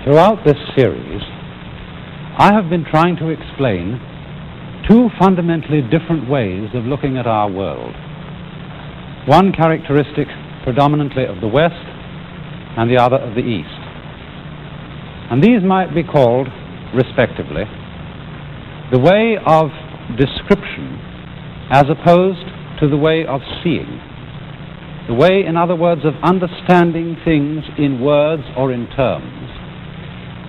Throughout this series, I have been trying to explain two fundamentally different ways of looking at our world. One characteristic predominantly of the West and the other of the East. And these might be called, respectively, the way of description as opposed to the way of seeing. The way, in other words, of understanding things in words or in terms,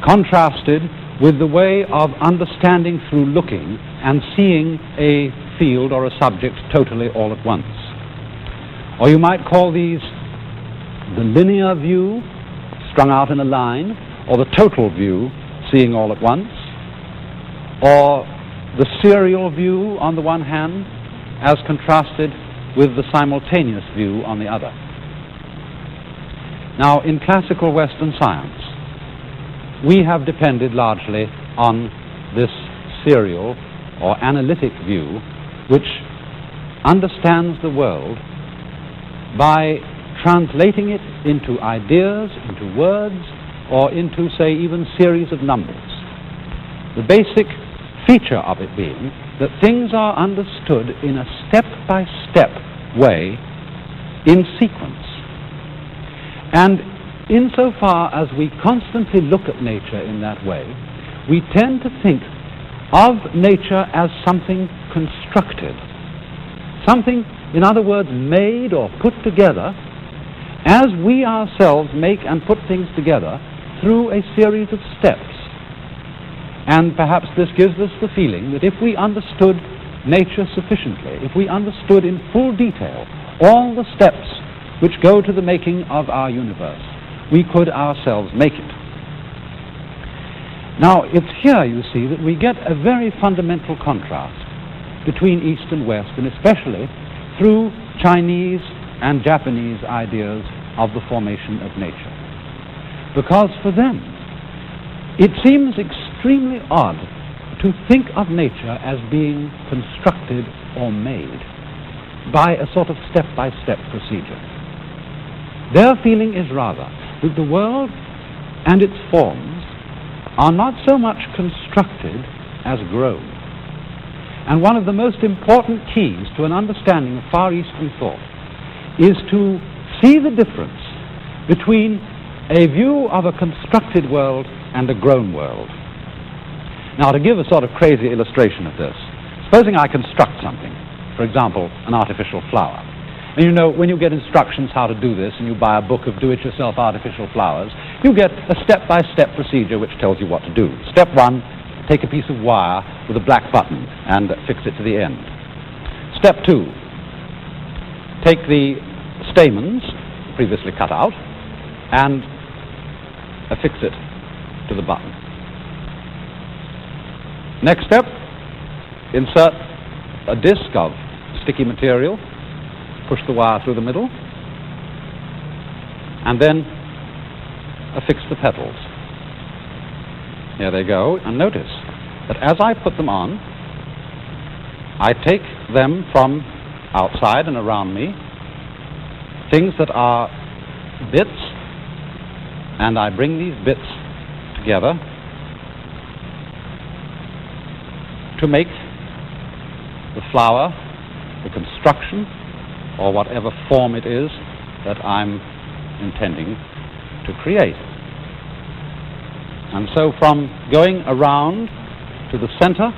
contrasted with the way of understanding through looking and seeing a field or a subject totally all at once. Or you might call these the linear view, strung out in a line, or the total view, seeing all at once, or the serial view on the one hand, as contrasted with the simultaneous view on the other. Now, in classical Western science, we have depended largely on this serial or analytic view, which understands the world by translating it into ideas, into words, or into, say, even series of numbers. The basic feature of it being that things are understood in a step-by-step way in sequence. And insofar as we constantly look at nature in that way, we tend to think of nature as something constructed, something, in other words, made or put together as we ourselves make and put things together through a series of steps. And perhaps this gives us the feeling that if we understood nature sufficiently, if we understood in full detail all the steps which go to the making of our universe, we could ourselves make it. Now, it's here, you see, that we get a very fundamental contrast between East and West, and especially through Chinese and Japanese ideas of the formation of nature. Because for them, it seems extremely odd to think of nature as being constructed or made by a sort of step-by-step procedure. Their feeling is rather that the world and its forms are not so much constructed as grown. And one of the most important keys to an understanding of Far Eastern thought is to see the difference between a view of a constructed world and a grown world. Now, to give a sort of crazy illustration of this, supposing I construct something, for example, an artificial flower. And you know, when you get instructions how to do this, and you buy a book of do-it-yourself artificial flowers, you get a step-by-step procedure which tells you what to do. Step one, take a piece of wire with a black button and fix it to the end. Step two, take the stamens, previously cut out, and affix it to the button. Next step, insert a disc of sticky material, push the wire through the middle, and then affix the petals. Here they go, and notice that as I put them on, I take them from outside and around me, things that are bits, and I bring these bits together to make the flower, the construction, or whatever form it is that I'm intending to create. And so from going around to the center,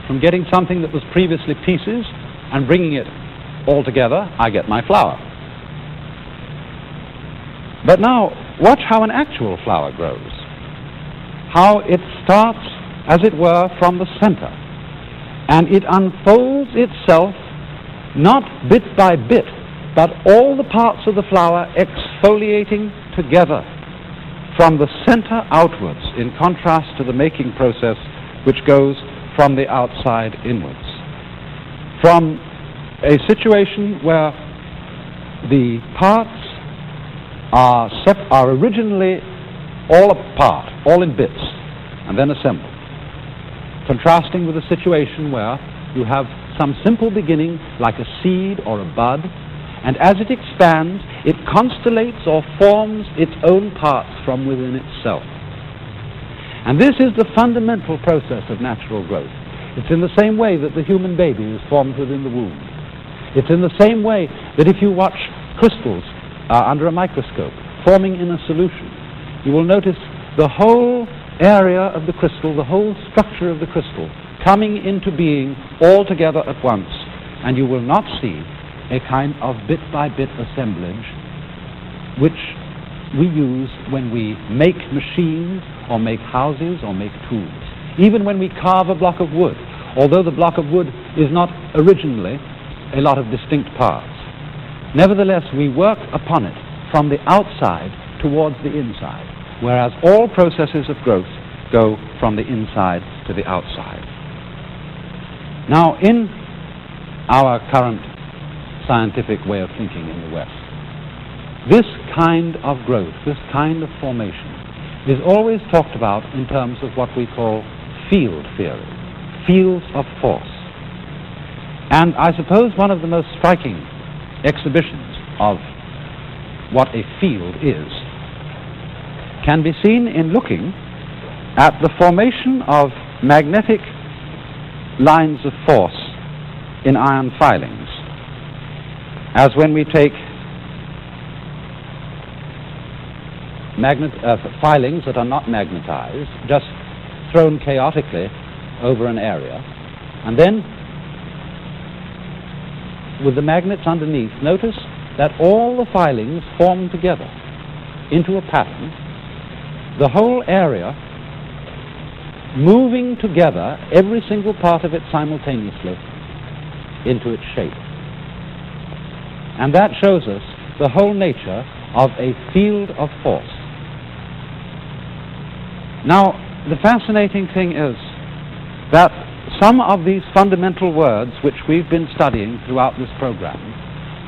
from getting something that was previously pieces and bringing it all together, I get my flower. But now, watch how an actual flower grows. How it starts, as it were, from the center. And it unfolds itself not bit by bit, but all the parts of the flower exfoliating together from the center outwards, in contrast to the making process which goes from the outside inwards. From a situation where the parts are originally all apart, all in bits, and then assembled, contrasting with a situation where you have some simple beginning like a seed or a bud, and as it expands, it constellates or forms its own parts from within itself. And this is the fundamental process of natural growth. It's in the same way that the human baby is formed within the womb. It's in the same way that if you watch crystals under a microscope forming in a solution, you will notice the whole area of the crystal, the whole structure of the crystal coming into being all together at once, and you will not see a kind of bit-by-bit assemblage which we use when we make machines or make houses or make tools. Even when we carve a block of wood, although the block of wood is not originally a lot of distinct parts, nevertheless we work upon it from the outside towards the inside, whereas all processes of growth go from the inside to the outside. Now, in our current scientific way of thinking in the West, this kind of growth, this kind of formation, is always talked about in terms of what we call field theory, fields of force. And I suppose one of the most striking exhibitions of what a field is can be seen in looking at the formation of magnetic lines of force in iron filings, as when we take filings that are not magnetized, just thrown chaotically over an area, and then with the magnets underneath, notice that all the filings form together into a pattern, the whole area moving together, every single part of it simultaneously, into its shape. And that shows us the whole nature of a field of force. Now, the fascinating thing is that some of these fundamental words which we've been studying throughout this program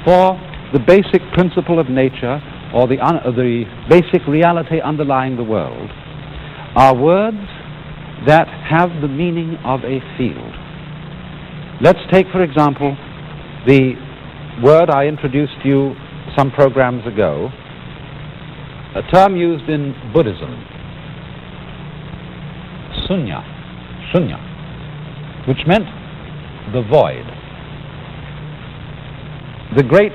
for the basic principle of nature or the basic reality underlying the world are words that have the meaning of a field. Let's take, for example, the word I introduced to you some programs ago, a term used in Buddhism, sunya, which meant the void, the great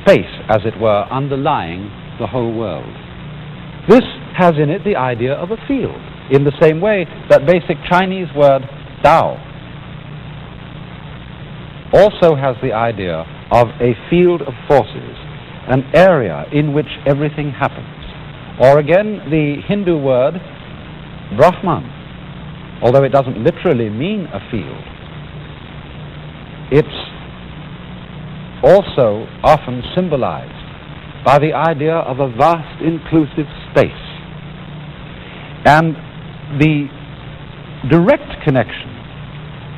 space, as it were, underlying the whole world. This has in it the idea of a field, in the same way that basic Chinese word Dao also has the idea of a field of forces, an area in which everything happens. Or again, the Hindu word Brahman, although it doesn't literally mean a field, it's also often symbolized by the idea of a vast inclusive space. And the direct connection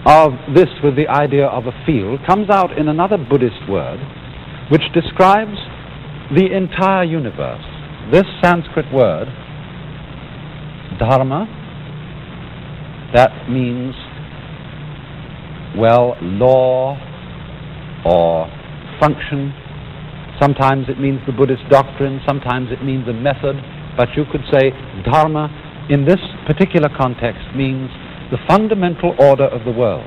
of this with the idea of a field comes out in another Buddhist word which describes the entire universe. This Sanskrit word, dharma, that means, well, law or function. Sometimes it means the Buddhist doctrine, sometimes it means a method, but you could say dharma in this particular context means the fundamental order of the world.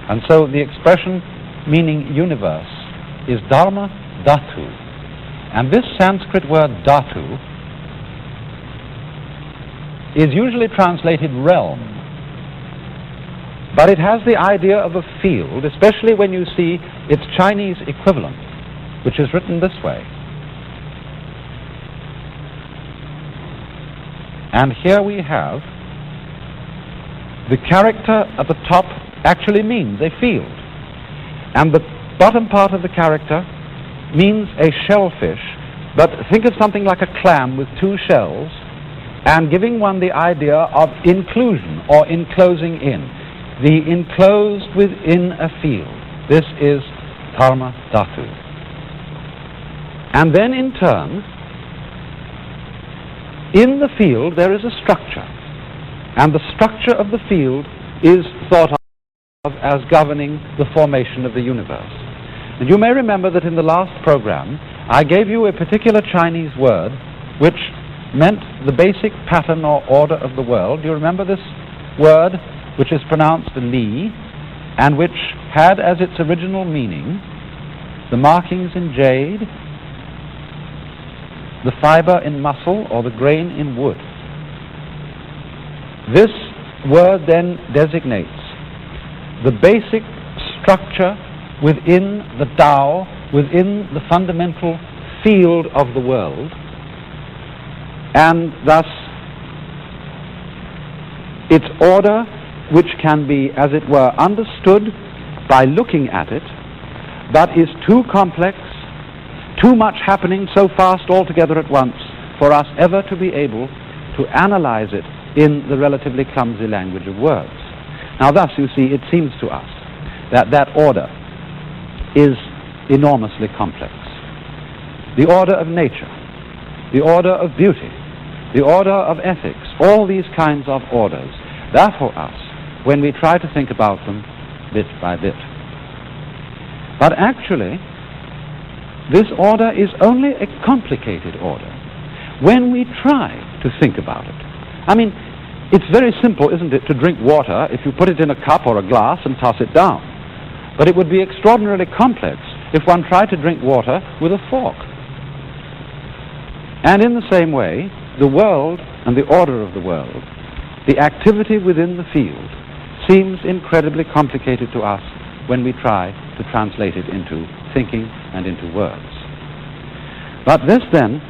And so the expression meaning universe is dharma dhatu. And this Sanskrit word dhatu is usually translated realm, but it has the idea of a field, especially when you see its Chinese equivalent, which is written this way. And here we have the character at the top actually means a field, and the bottom part of the character means a shellfish, but think of something like a clam with two shells and giving one the idea of inclusion or enclosing in, the enclosed within a field. This is dharma dhatu. And then in turn, in the field there is a structure, and the structure of the field is thought of as governing the formation of the universe. And you may remember that in the last program I gave you a particular Chinese word which meant the basic pattern or order of the world. Do you remember this word, which is pronounced Li, and which had as its original meaning the markings in jade, the fiber in muscle, or the grain in wood? This word then designates the basic structure within the Tao, within the fundamental field of the world, and thus its order, which can be, as it were, understood by looking at it, but is too complex, too much happening so fast altogether at once for us ever to be able to analyze it in the relatively clumsy language of words. Now thus, you see, it seems to us that that order is enormously complex. The order of nature, the order of beauty, the order of ethics, all these kinds of orders, they're for us when we try to think about them bit by bit. But actually, this order is only a complicated order when we try to think about it. I mean, it's very simple, isn't it, to drink water if you put it in a cup or a glass and toss it down. But it would be extraordinarily complex if one tried to drink water with a fork. And in the same way, the world and the order of the world, the activity within the field, seems incredibly complicated to us when we try to translate it into thinking and into words. But this then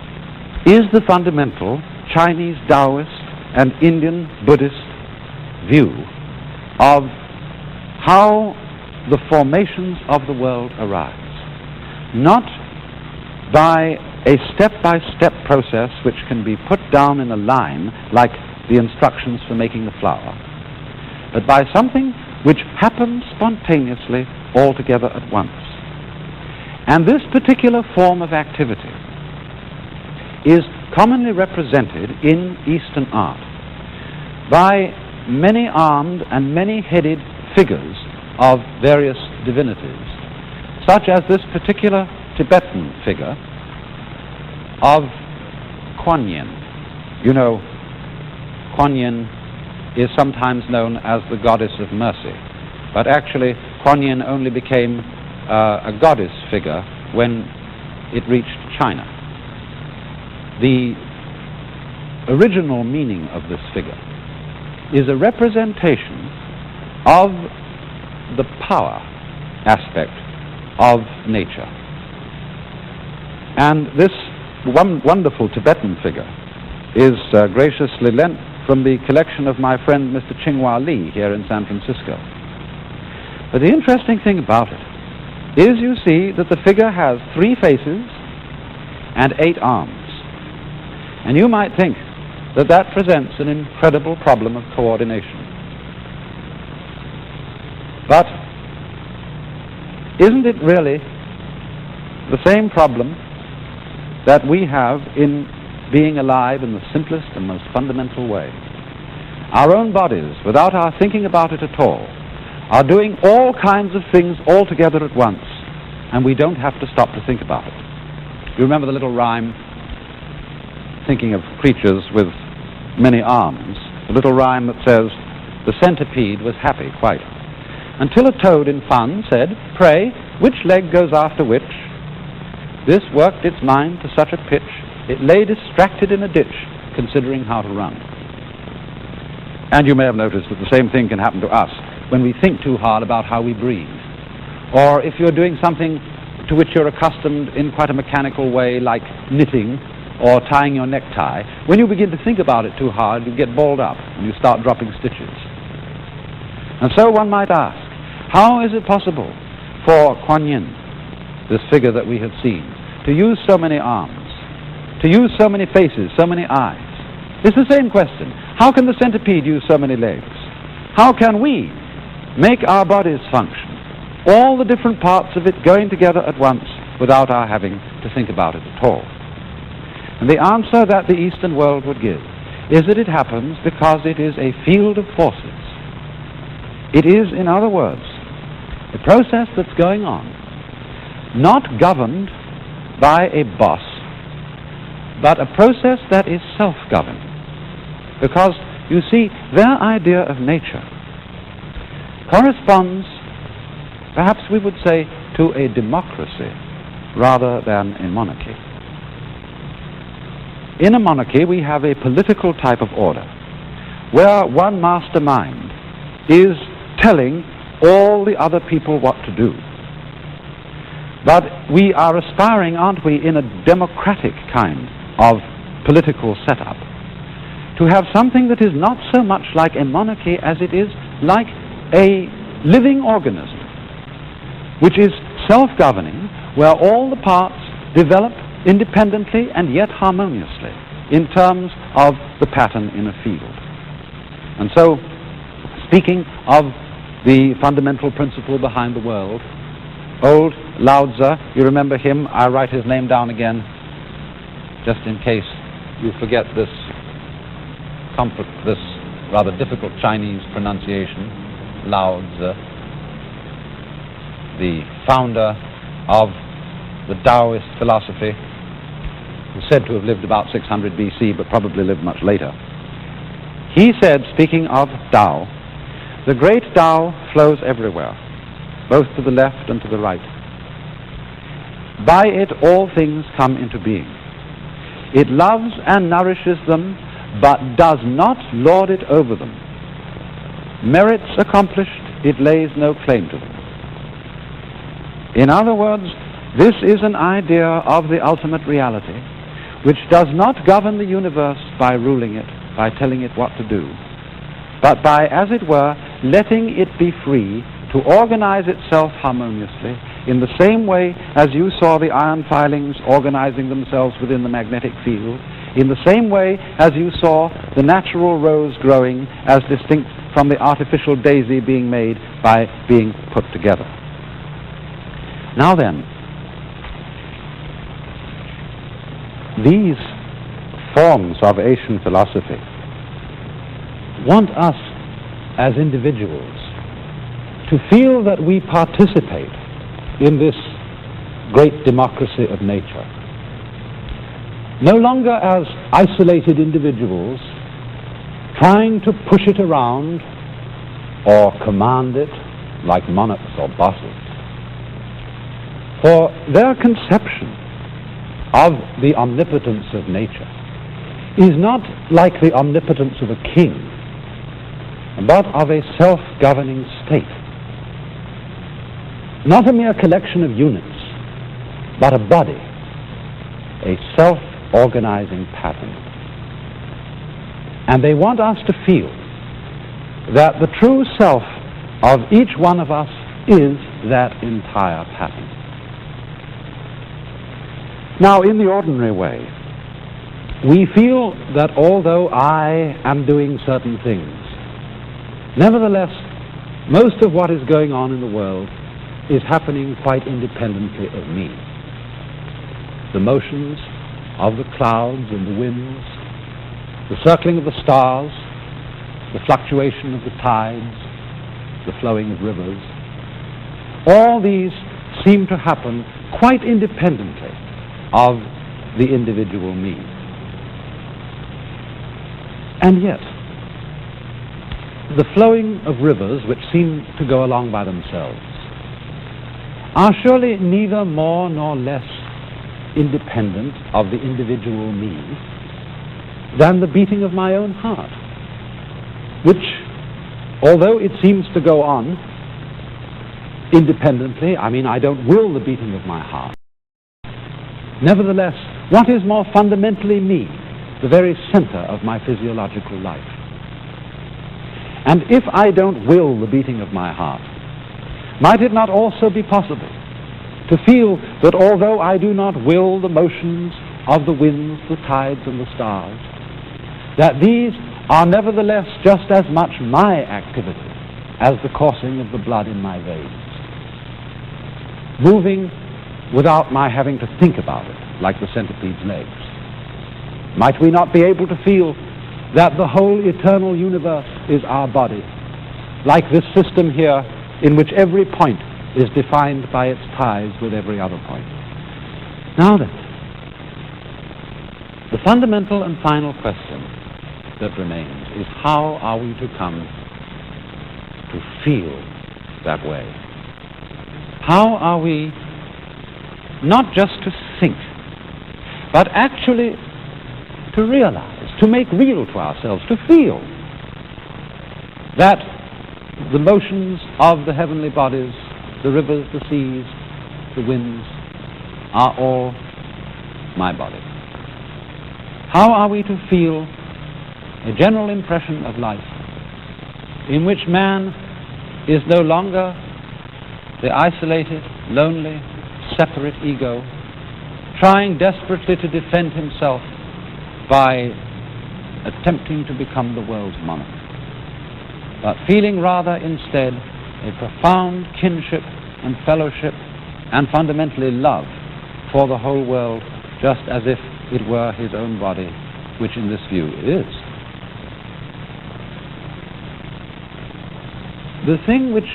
is the fundamental Chinese Taoist and Indian Buddhist view of how the formations of the world arise. Not by a step-by-step process which can be put down in a line like the instructions for making the flower, but by something which happens spontaneously altogether at once. And this particular form of activity is commonly represented in Eastern art by many-armed and many-headed figures of various divinities, such as this particular Tibetan figure of Kuan Yin. You know, Kuan Yin is sometimes known as the goddess of mercy, but actually Kuan Yin only became a goddess figure when it reached China. The original meaning of this figure is a representation of the power aspect of nature. And this wonderful Tibetan figure is graciously lent from the collection of my friend Mr. Qinghua Li here in San Francisco. But the interesting thing about it is, you see, that the figure has 3 faces and 8 arms. And you might think that that presents an incredible problem of coordination. But isn't it really the same problem that we have in being alive in the simplest and most fundamental way? Our own bodies, without our thinking about it at all, are doing all kinds of things all together at once, and we don't have to stop to think about it. You remember the little rhyme, thinking of creatures with many arms, the little rhyme that says, "The centipede was happy quite, until a toad in fun said, 'Pray, which leg goes after which?' This worked its mind to such a pitch, it lay distracted in a ditch, considering how to run." And you may have noticed that the same thing can happen to us when we think too hard about how we breathe. Or if you're doing something to which you're accustomed in quite a mechanical way, like knitting or tying your necktie, when you begin to think about it too hard, you get balled up and you start dropping stitches. And so one might ask, how is it possible for Kuan Yin, this figure that we have seen, to use so many arms, to use so many faces, so many eyes? It's the same question. How can the centipede use so many legs? How can we make our bodies function, all the different parts of it going together at once without our having to think about it at all? And the answer that the Eastern world would give is that it happens because it is a field of forces. It is, in other words, a process that's going on, not governed by a boss, but a process that is self-governing. Because, you see, their idea of nature corresponds, perhaps we would say, to a democracy rather than a monarchy. In a monarchy, we have a political type of order where one mastermind is telling all the other people what to do. But we are aspiring, aren't we, in a democratic kind of political setup, to have something that is not so much like a monarchy as it is like a living organism, which is self-governing, where all the parts develop independently and yet harmoniously in terms of the pattern in a field. And so, speaking of the fundamental principle behind the world, old Lao Tzu, you remember him? I write his name down again, just in case you forget this rather difficult Chinese pronunciation, Lao Tzu, the founder of the Taoist philosophy, who's said to have lived about 600 BC, but probably lived much later. He said, speaking of Tao, the great Tao flows everywhere, both to the left and to the right. By it all things come into being. It loves and nourishes them, but does not lord it over them. Merits accomplished, it lays no claim to them. In other words, this is an idea of the ultimate reality, which does not govern the universe by ruling it, by telling it what to do, but by, as it were, letting it be free to organize itself harmoniously in the same way as you saw the iron filings organizing themselves within the magnetic field, in the same way as you saw the natural rose growing as distinct from the artificial daisy being made by being put together. Now then, these forms of Asian philosophy want us as individuals to feel that we participate in this great democracy of nature, no longer as isolated individuals trying to push it around or command it like monarchs or bosses. For their conception of the omnipotence of nature is not like the omnipotence of a king, but of a self-governing state. Not a mere collection of units, but a body, a self-organizing pattern. And they want us to feel that the true self of each one of us is that entire pattern. Now, in the ordinary way, we feel that although I am doing certain things, nevertheless, most of what is going on in the world is happening quite independently of me. The motions of the clouds and the winds, the circling of the stars, the fluctuation of the tides, the flowing of rivers, all these seem to happen quite independently of the individual me. And yet, the flowing of rivers, which seem to go along by themselves, are surely neither more nor less independent of the individual me than the beating of my own heart, which, although it seems to go on independently, I don't will the beating of my heart, nevertheless, what is more fundamentally me? The very center of my physiological life. And if I don't will the beating of my heart, might it not also be possible to feel that although I do not will the motions of the winds, the tides, and the stars, that these are nevertheless just as much my activity as the coursing of the blood in my veins, moving without my having to think about it, like the centipede's legs? Might we not be able to feel that the whole eternal universe is our body, like this system here in which every point is defined by its ties with every other point? Now then, The fundamental and final question that remains is, how are we to come to feel that way? How are we not just to think, but actually to realize, to make real to ourselves, to feel that the motions of the heavenly bodies, the rivers, the seas, the winds, are all my body? How are we to feel a general impression of life in which man is no longer the isolated, lonely, separate ego, trying desperately to defend himself by attempting to become the world's monarch, but feeling rather instead a profound kinship and fellowship and fundamentally love for the whole world, just as if it were his own body, which in this view it is. The thing which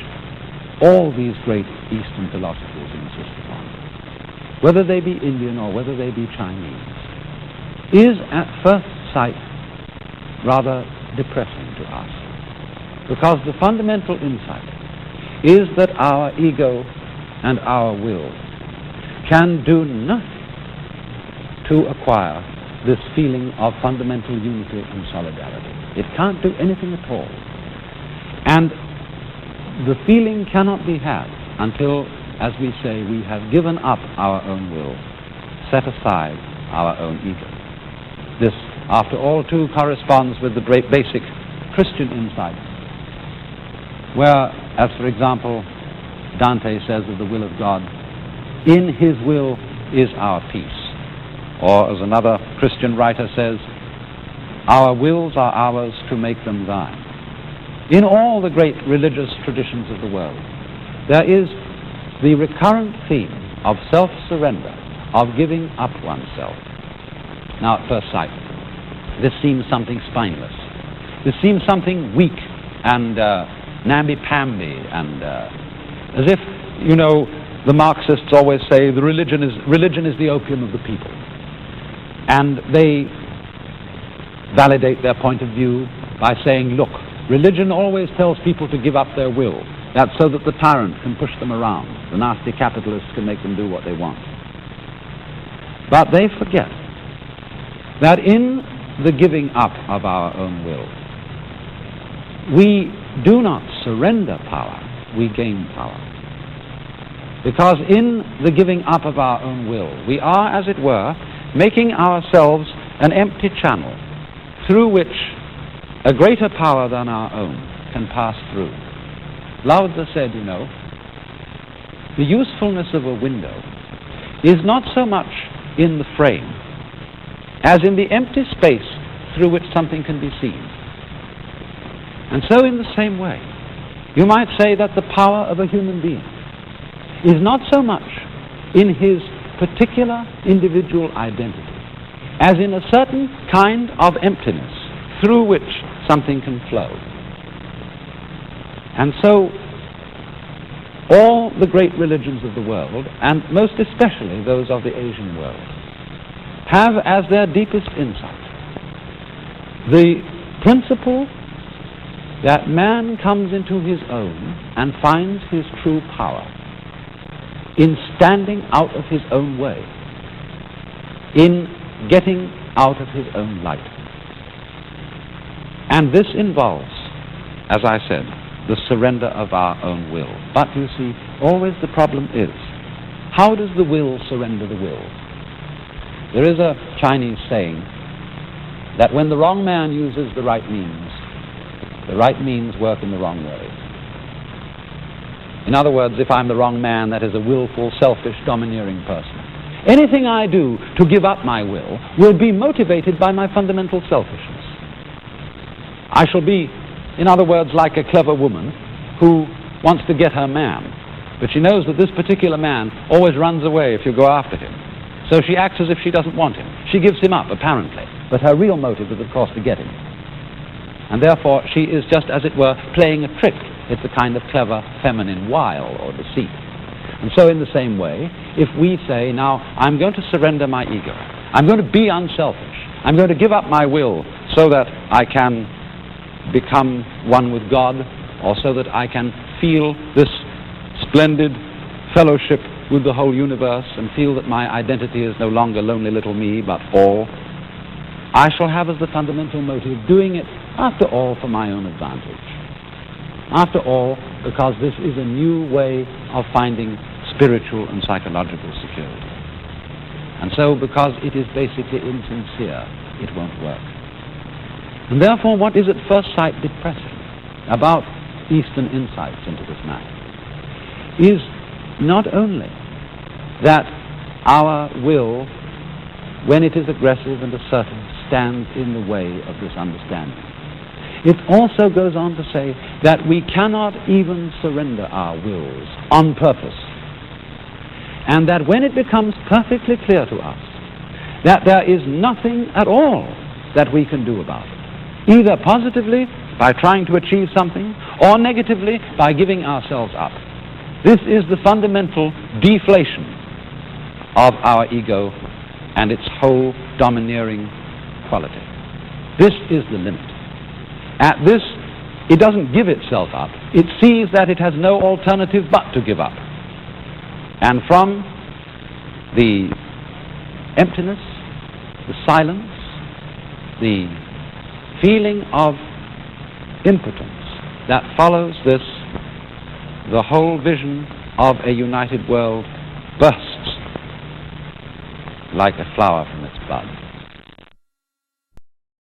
all these great Eastern philosophers insist upon, whether they be Indian or whether they be Chinese, is at first sight rather depressing to us, because the fundamental insight is that our ego and our will can do nothing to acquire this feeling of fundamental unity and solidarity. It can't do anything at all. And the feeling cannot be had until, as we say, we have given up our own will, set aside our own ego. This, after all, too corresponds with the basic Christian insight, where, as for example, Dante says of the will of God, in his will is our peace. Or, as another Christian writer says, our wills are ours to make them thine. In all the great religious traditions of the world, there is the recurrent theme of self-surrender, of giving up oneself. Now, at first sight, this seems something spineless. This seems something weak and namby-pamby, and as if, you know, the Marxists always say the religion is the opium of the people. And they validate their point of view by saying, look, religion always tells people to give up their will. That's so that the tyrant can push them around. The nasty capitalists can make them do what they want. But they forget that in the giving up of our own will, we do not surrender power, we gain power. Because in the giving up of our own will, we are, as it were, making ourselves an empty channel through which a greater power than our own can pass through. Lao Tzu said, you know, the usefulness of a window is not so much in the frame as in the empty space through which something can be seen. And so in the same way, you might say that the power of a human being is not so much in his particular individual identity as in a certain kind of emptiness through which something can flow. And so all the great religions of the world, and most especially those of the Asian world, have as their deepest insight the principle that man comes into his own and finds his true power in standing out of his own way, in getting out of his own light. And this involves, as I said, the surrender of our own will. But you see, always the problem is, how does the will surrender the will? There is a Chinese saying that when the wrong man uses the right means work in the wrong way. In other words, if I'm the wrong man, that is a willful, selfish, domineering person. Anything I do to give up my will be motivated by my fundamental selfishness. I shall be, in other words, like a clever woman who wants to get her man, but she knows that this particular man always runs away if you go after him. So she acts as if she doesn't want him. She gives him up, apparently, but her real motive is, of course, to get him. And therefore, she is just, as it were, playing a trick. It's a kind of clever feminine wile or deceit. And so in the same way, if we say, now, I'm going to surrender my ego, I'm going to be unselfish, I'm going to give up my will so that I can become one with God, or so that I can feel this splendid fellowship with the whole universe and feel that my identity is no longer lonely little me, but all. I shall have as the fundamental motive doing it, after all, for my own advantage. After all, because this is a new way of finding spiritual and psychological security. And so, because it is basically insincere, it won't work. And therefore, what is at first sight depressing about Eastern insights into this matter is not only that our will, when it is aggressive and assertive, stands in the way of this understanding. It also goes on to say that we cannot even surrender our wills on purpose, and that when it becomes perfectly clear to us that there is nothing at all that we can do about it, either positively by trying to achieve something, or negatively by giving ourselves up, this is the fundamental deflation of our ego and its whole domineering quality. This is the limit. At this, it doesn't give itself up. It sees that it has no alternative but to give up. And from the emptiness, the silence, the feeling of impotence that follows this, the whole vision of a united world bursts like a flower from its bud.